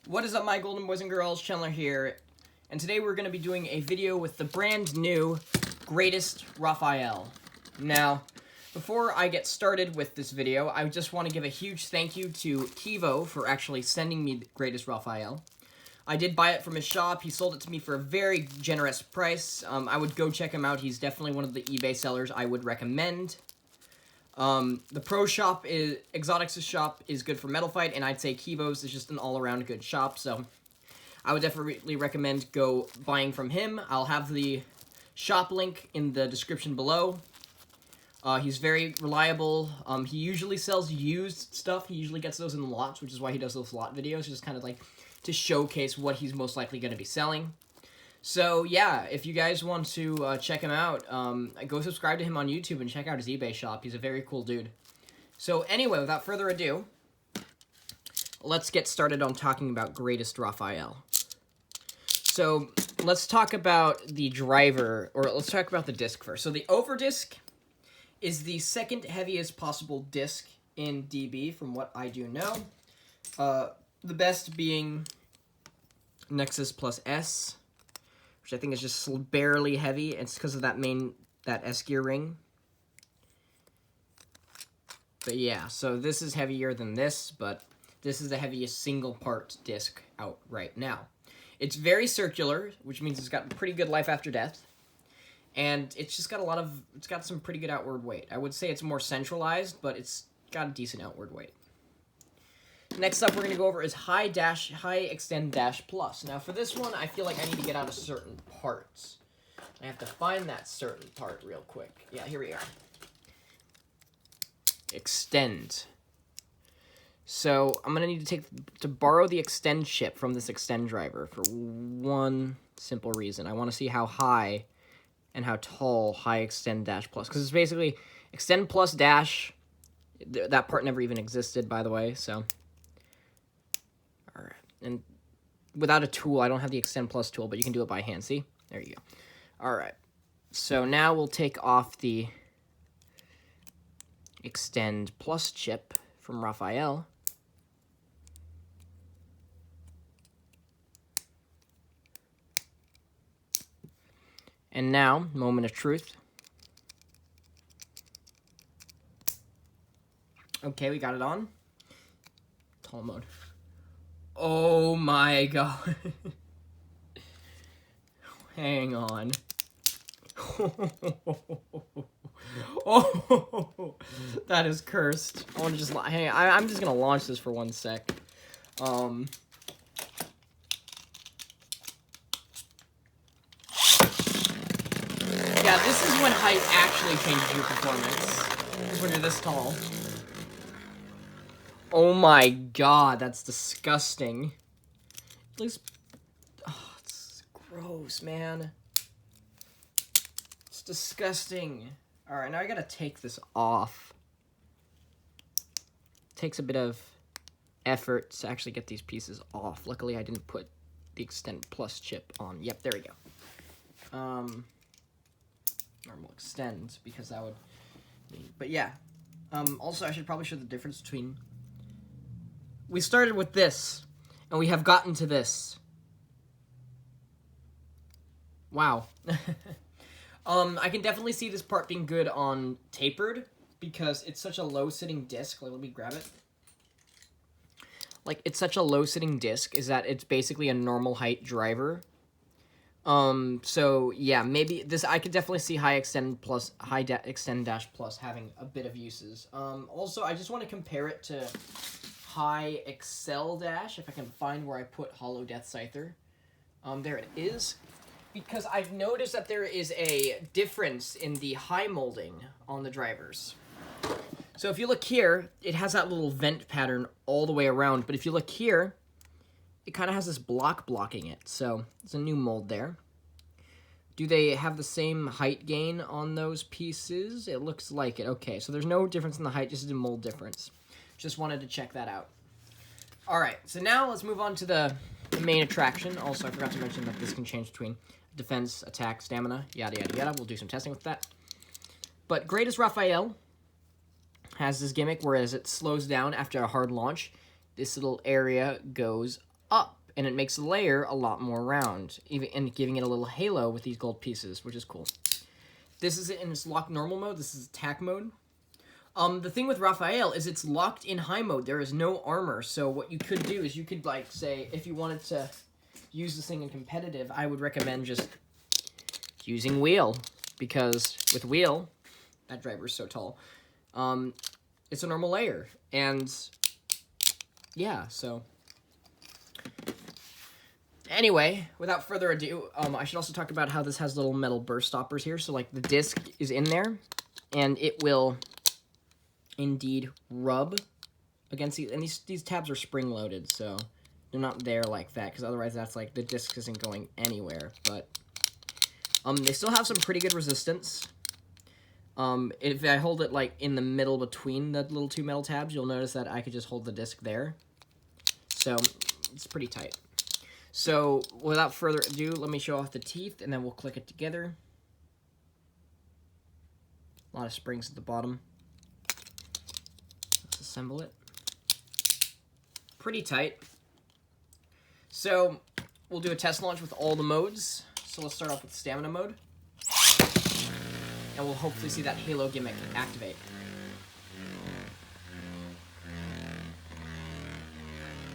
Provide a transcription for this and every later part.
What is up, my golden boys and girls? Chandler here, and today we're going to be doing a video with the brand new Greatest Rafael. Now, before I get started with this video, I just want to give a huge thank you to Kevo for actually sending me the Greatest Rafael. I did buy it from his shop. He sold it to me for a very generous price. I would go check him out. He's definitely one of the eBay sellers I would recommend. The pro shop is Exotics' shop is good for Metal Fight, and I'd say Kevo's is just an all-around good shop, so I would definitely recommend go buying from him. I'll have the shop link in the description below. He's very reliable. He usually sells used stuff. He usually gets those in lots, which is why he does those lot videos, just kind of like to showcase what he's most likely going to be selling. So, yeah, if you guys want to check him out, go subscribe to him on YouTube and check out his eBay shop. He's a very cool dude. So, anyway, without further ado, let's get started on talking about Greatest Rafael. So, let's talk about the driver, or let's talk about the disc first. So, the over disc is the second heaviest possible disc in DB, from what I do know. The best being Nexus Plus S, which I think is just barely heavy. It's because of that S gear ring. But yeah, so this is heavier than this, but this is the heaviest single part disc out right now. It's very circular, which means it's got pretty good life after death. And it's just got it's got some pretty good outward weight. I would say it's more centralized, but it's got a decent outward weight. Next up, we're going to go over is High Extend Dash Plus. Now, for this one, I feel like I need to get out of certain parts. I have to find that certain part real quick. Yeah, here we are. Extend. So, I'm going to need to borrow the Extend chip from this Extend driver for one simple reason. I want to see how high and how tall High Extend Dash Plus. Because it's basically Extend Plus Dash. That part never even existed, by the way, so... Alright, and without a tool, I don't have the Extend Plus tool, but you can do it by hand, see? There you go. Alright, so now we'll take off the Extend Plus chip from Rafael. And now, moment of truth. Okay, we got it on. Tall mode. Oh my god. Hang on. Oh, that is cursed. I want to just hang on. I'm just gonna launch this for 1 sec. Yeah, this is when height actually changes your performance. When you're this tall. Oh my god, that's disgusting. At least... Oh, it's gross, man. It's disgusting. Alright, now I gotta take this off. It takes a bit of effort to actually get these pieces off. Luckily, I didn't put the Extend Plus chip on. Yep, there we go. Normal Extend, because that would... But yeah. Also, I should probably show the difference between... We started with this, and we have gotten to this. Wow. I can definitely see this part being good on tapered, because it's such a low-sitting disc. Like, let me grab it. Like, it's such a low-sitting disc, is that it's basically a normal height driver. So, yeah, maybe this, I could definitely see High Extend Dash Plus having a bit of uses. Also, I just want to compare it to High Excel Dash, if I can find where I put Hollow Death Scyther. There it is. Because I've noticed that there is a difference in the high molding on the drivers. So if you look here, it has that little vent pattern all the way around. But if you look here, it kind of has this block blocking it. So it's a new mold there. Do they have the same height gain on those pieces? It looks like it. Okay, so there's no difference in the height, just a mold difference. Just wanted to check that out. Alright, so now let's move on to the main attraction. Also, I forgot to mention that this can change between defense, attack, stamina, yada yada yada. We'll do some testing with that. But Greatest Rafael has this gimmick, whereas it slows down after a hard launch, this little area goes up, and it makes the layer a lot more round, and giving it a little halo with these gold pieces, which is cool. This is in its locked normal mode. This is attack mode. The thing with Rafael is it's locked in high mode. There is no armor, so what you could do is you could, like, say, if you wanted to use this thing in competitive, I would recommend just using wheel, because with wheel, that driver's so tall, it's a normal layer, and yeah, so anyway, without further ado, I should also talk about how this has little metal burst stoppers here. So, like, the disc is in there, and it will indeed rub against these, and these tabs are spring-loaded, so they're not there like that, because otherwise that's like, the disc isn't going anywhere, but they still have some pretty good resistance. If I hold it, like, in the middle between the little two metal tabs, you'll notice that I could just hold the disc there, so it's pretty tight. So, without further ado, let me show off the teeth, and then we'll click it together. A lot of springs at the bottom. Let's assemble it. Pretty tight. So, we'll do a test launch with all the modes. So let's start off with stamina mode. And we'll hopefully see that halo gimmick activate.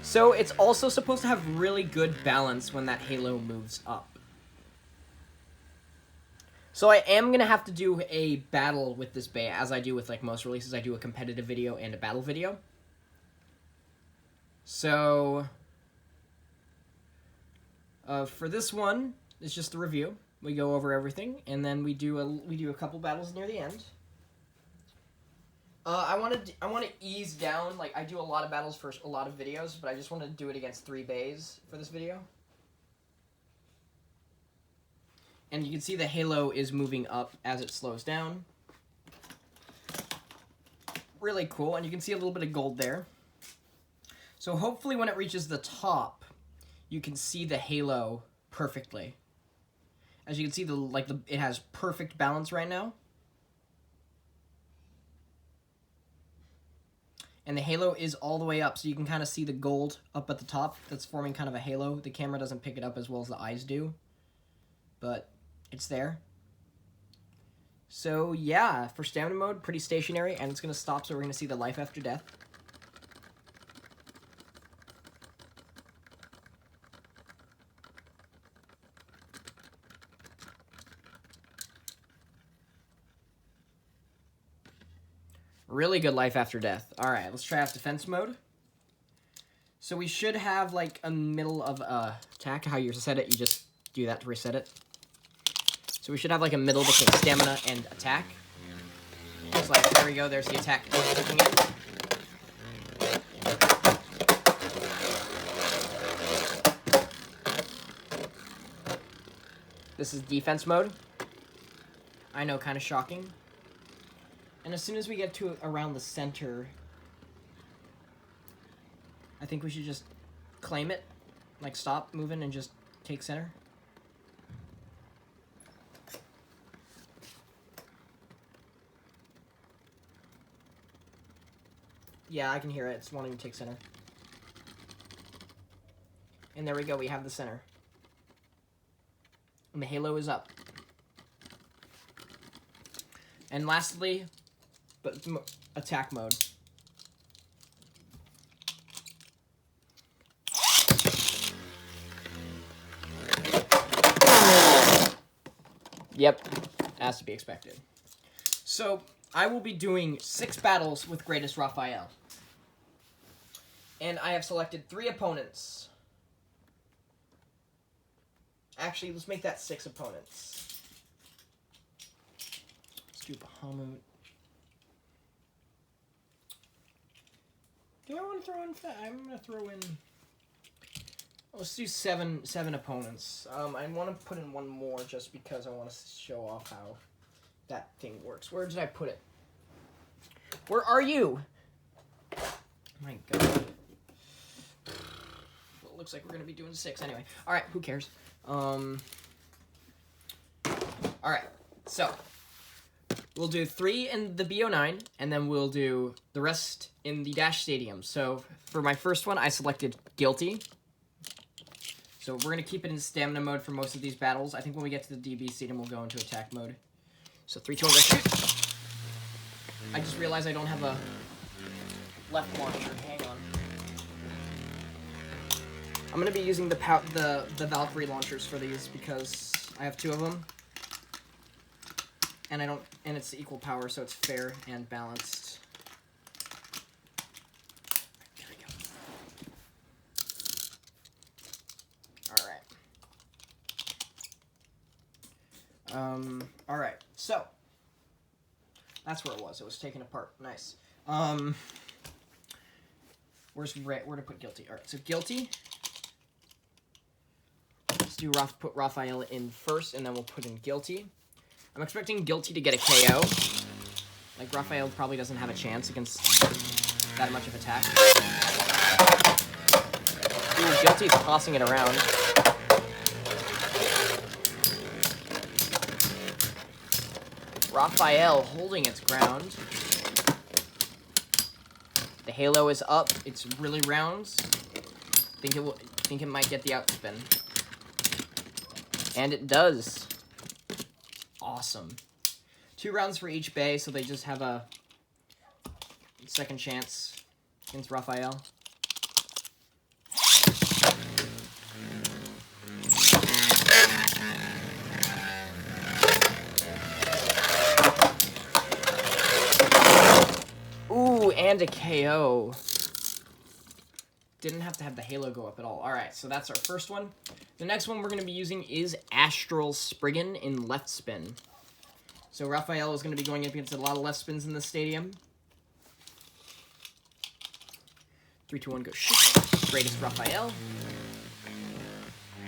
So it's also supposed to have really good balance when that halo moves up. So I am going to have to do a battle with this bay, as I do with, like, most releases. I do a competitive video and a battle video. So for this one, it's just a review. We go over everything, and then we do a couple battles near the end. I want to ease down. Like, I do a lot of battles for a lot of videos, but I just want to do it against 3 bays for this video. And you can see the halo is moving up as it slows down. Really cool, and you can see a little bit of gold there. So hopefully when it reaches the top, you can see the halo perfectly. As you can see, it has perfect balance right now. And the halo is all the way up, so you can kind of see the gold up at the top. That's forming kind of a halo. The camera doesn't pick it up as well as the eyes do, but it's there. So yeah, for stamina mode, pretty stationary, and it's going to stop, so we're going to see the life after death. Really good life after death. All right, let's try out defense mode. So we should have, like, a middle of attack. How you set it, you just do that to reset it. So we should have, like, a middle between stamina and attack. Just like, there we go, there's the attack kicking in. This is defense mode. I know, kind of shocking. And as soon as we get to around the center, I think we should just claim it. Like, stop moving and just take center. Yeah, I can hear it. It's wanting to take center. And there we go. We have the center. And the halo is up. And lastly, but attack mode. Yep, as to be expected. So, I will be doing 6 battles with Greatest Rafael. And I have selected 3 opponents. Actually, let's make that 6 opponents. Let's do Bahamut. Do I want to throw in... I'm going to throw in... Let's do seven opponents. I want to put in one more just because I want to show off how that thing works. Where did I put it? Where are you? My God. Well, it looks like we're going to be doing 6 anyway. Alright, who cares? Alright, so... We'll do 3 in the B-192, and then we'll do the rest in the Dash Stadium. So, for my first one, I selected Guilty. So we're going to keep it in stamina mode for most of these battles. I think when we get to the DB seed, we'll go into attack mode. So 3, 2, 1, go shoot! I just realized I don't have a left launcher. Hang on. I'm going to be using the Valkyrie launchers for these because I have 2 of them. And it's equal power, so it's fair and balanced. There we go. Alright, so that's where it was. It was taken apart. Nice. Where to put Guilty? Alright, so Guilty. Let's put Rafael in first, and then we'll put in Guilty. I'm expecting Guilty to get a KO. Like, Rafael probably doesn't have a chance against that much of attack. Ooh, Guilty's tossing it around. Rafael holding its ground. The halo is up. It's really round. Think it might get the outspin. And it does. Awesome. 2 rounds for each bay, so they just have a second chance against Rafael. Ooh, and a KO. Didn't have to have the halo go up at all. Alright, so that's our first one. The next one we're going to be using is Astral Spriggan in left spin. So Rafael is going to be going up against a lot of left spins in this stadium. 3, 2, 1, go shoot. Greatest Rafael.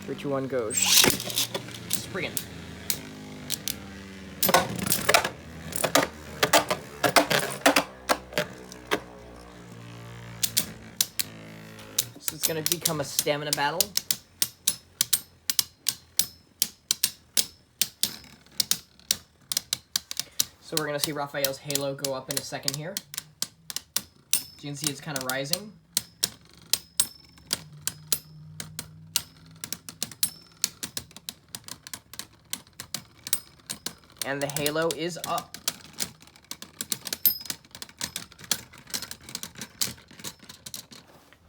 3, 2, 1, go shoot. Spriggan. So it's going to become a stamina battle. So we're going to see Rafael's halo go up in a second here. So you can see it's kind of rising. And the halo is up.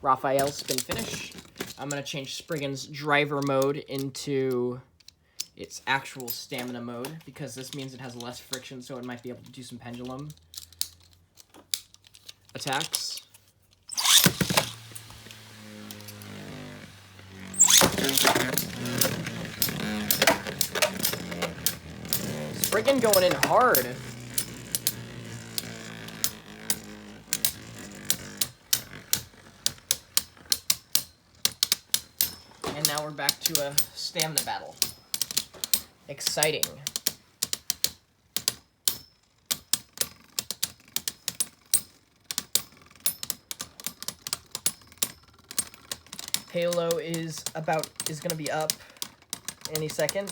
Rafael spin finish. I'm going to change Spriggan's driver mode into its actual stamina mode, because this means it has less friction, so it might be able to do some pendulum attacks. Spriggan going in hard. And now we're back to a stamina battle. Exciting. Halo is gonna be up any second.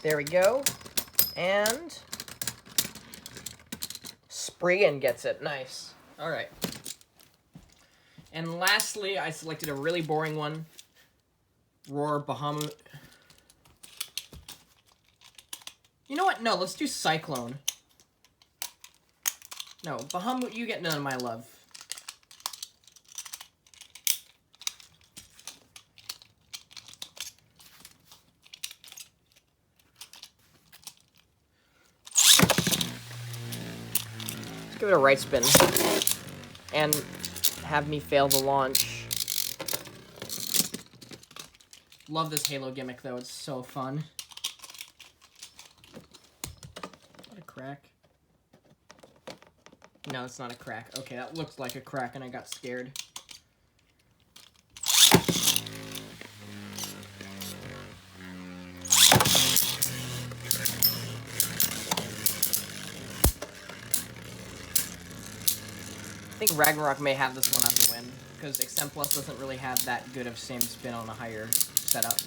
There we go. And Spriggan gets it. Nice. Alright. And lastly, I selected a really boring one. Roar Bahamut. You know what? No, let's do Cyclone. No, Bahamut, you get none of my love. Let's give it a right spin. And have me fail the launch. Love this Halo gimmick, though. It's so fun. Crack? No, it's not a crack. Okay, that looks like a crack and I got scared. I think Ragnarok may have this one on the win, because Extend Plus doesn't really have that good of same spin on a higher setup.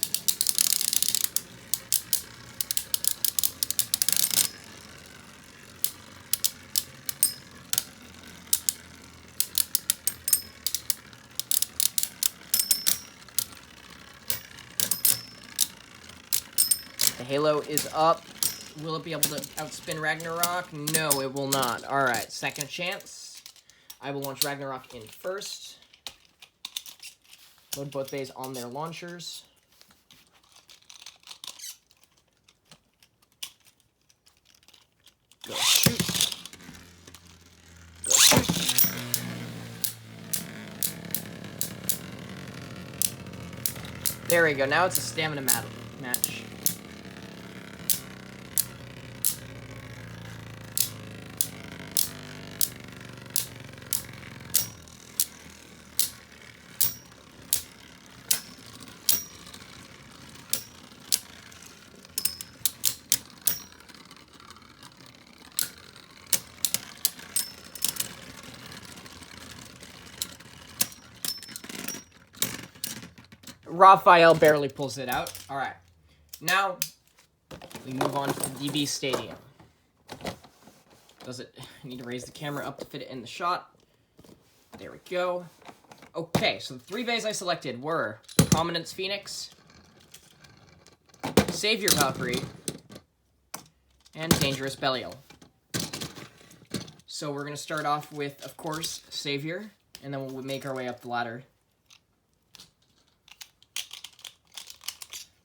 The halo is up. Will it be able to outspin Ragnarok? No, it will not. Alright, second chance. I will launch Ragnarok in first. Load both bays on their launchers. Go shoot. Go shoot. There we go. Now it's a stamina match. Rafael barely pulls it out. Alright. Now, we move on to the DB Stadium. Does it... I need to raise the camera up to fit it in the shot. There we go. Okay, so the 3 bays I selected were Prominence Phoenix, Savior Valkyrie, and Dangerous Belial. So we're going to start off with, of course, Savior, and then we'll make our way up the ladder.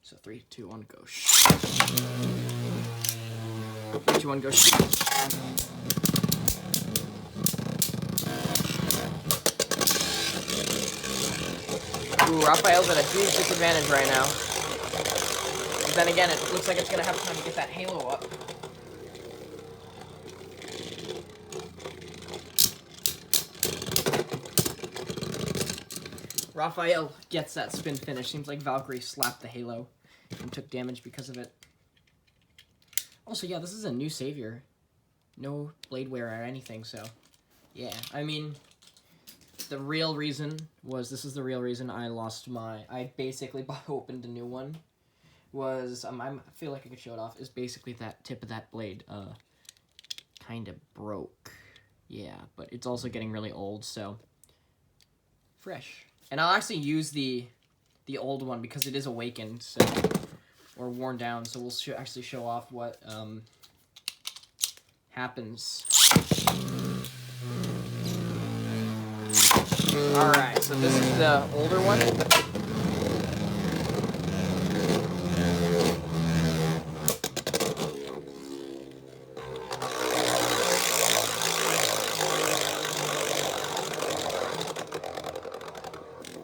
So 3, 2, 1, go shoot. 3, 2, 1, go shoot. Ooh, Rafael's at a huge disadvantage right now. But then again, it looks like it's going to have time to get that halo up. Rafael gets that spin finish. Seems like Valkyrie slapped the halo and took damage because of it. Also, yeah, this is a new Savior. No blade wear or anything, so... Yeah, I mean... The real reason was... This is the real reason I lost my... I basically opened a new one. Was... I feel like I could show it off. Is basically that tip of that blade, kind of broke. Yeah, but it's also getting really old, so... Fresh. And I'll actually use the old one because it is awakened, so... Or worn down, so we'll actually show off what, happens. Alright, so this is the older one.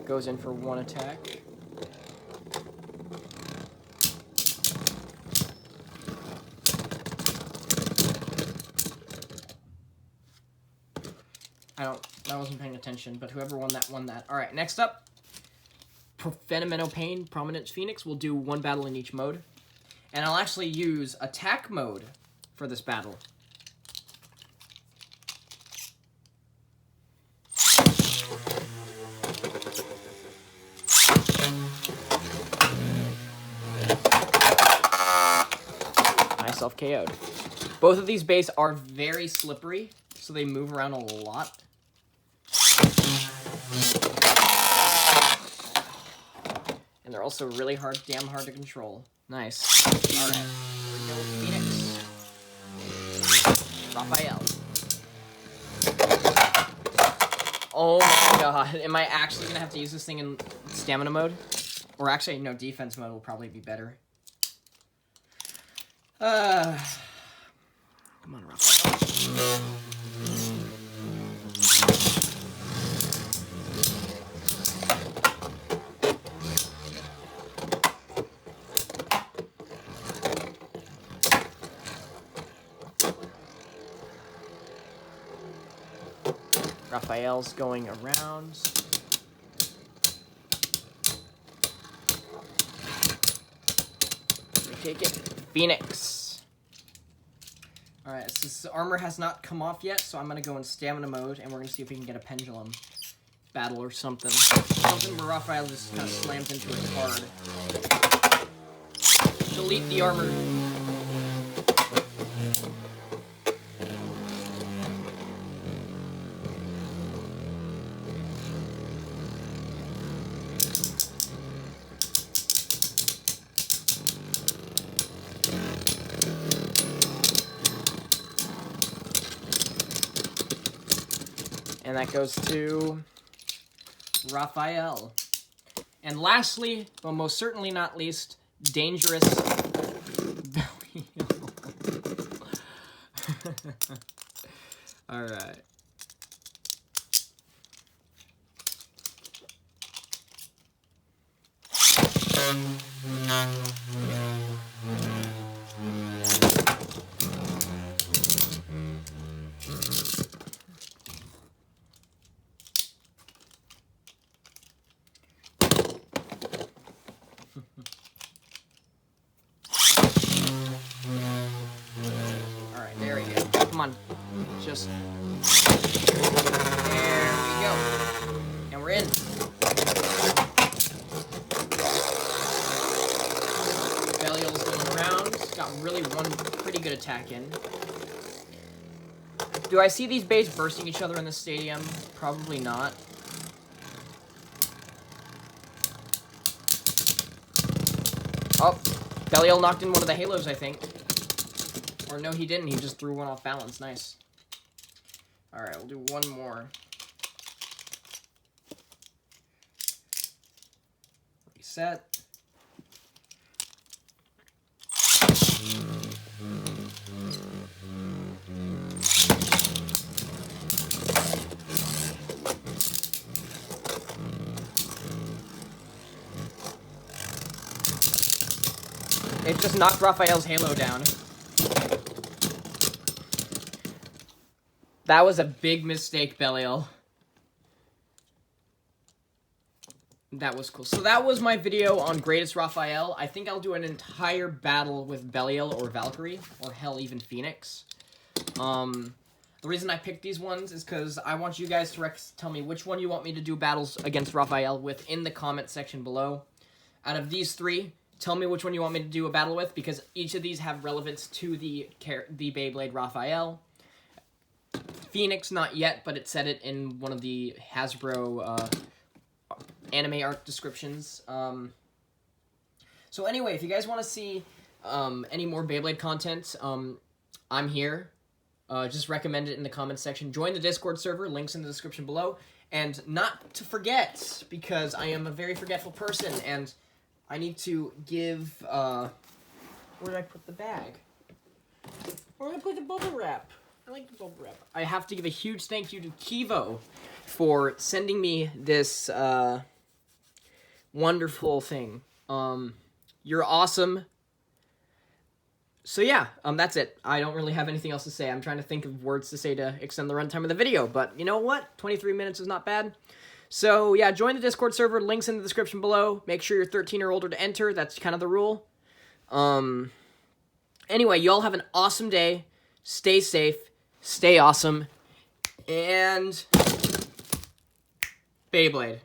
Goes in for 1 attack. I wasn't paying attention, but whoever won that, won that. Alright, next up, Phenomenal Pain, Prominence Phoenix. We'll do 1 battle in each mode. And I'll actually use attack mode for this battle. Myself KO'd. Both of these bays are very slippery, so they move around a lot. And they're also really damn hard to control. Nice. Alright. Here we go, Phoenix. Rafael. Oh my god. Am I actually gonna have to use this thing in stamina mode? Or actually, no, defense mode will probably be better. Come on, Rafael. Rafael's going around. Take it. Phoenix. Alright, so this armor has not come off yet, so I'm going to go in stamina mode, and we're going to see if we can get a pendulum battle or something. Something where Rafael just kind of slams into it hard. Delete the armor. And that goes to Rafael. And lastly, but most certainly not least, Dangerous Belial. Alright. Alright, there we go. Come on. Just... There we go. And we're in. Belial's going around. Got really one pretty good attack in. Do I see these bays bursting each other in the stadium? Probably not. Oh, Belial knocked in one of the halos, I think. Or no, he didn't. He just threw one off balance. Nice. Alright, we'll do one more. Reset. It just knocked Rafael's halo down. That was a big mistake, Belial. That was cool. So that was my video on Greatest Rafael. I think I'll do an entire battle with Belial or Valkyrie, or hell, even Phoenix. The reason I picked these ones is because I want you guys to tell me which one you want me to do battles against Rafael with in the comment section below. Out of these three, tell me which one you want me to do a battle with, because each of these have relevance to the Beyblade Rafael. Phoenix, not yet, but it said it in one of the Hasbro anime art descriptions. So anyway, if you guys want to see any more Beyblade content, I'm here. Just recommend it in the comments section. Join the Discord server, links in the description below. And not to forget, because I am a very forgetful person, and I need to give, where did I put the bag? Where did I put the bubble wrap? I like the bubble wrap. I have to give a huge thank you to Kevo for sending me this, wonderful thing. You're awesome. So yeah, that's it. I don't really have anything else to say. I'm trying to think of words to say to extend the runtime of the video, but you know what? 23 minutes is not bad. So yeah, join the Discord server, links in the description below. Make sure you're 13 or older to enter. That's kind of the rule. Anyway, you all have an awesome day. Stay safe, stay awesome, and Beyblade.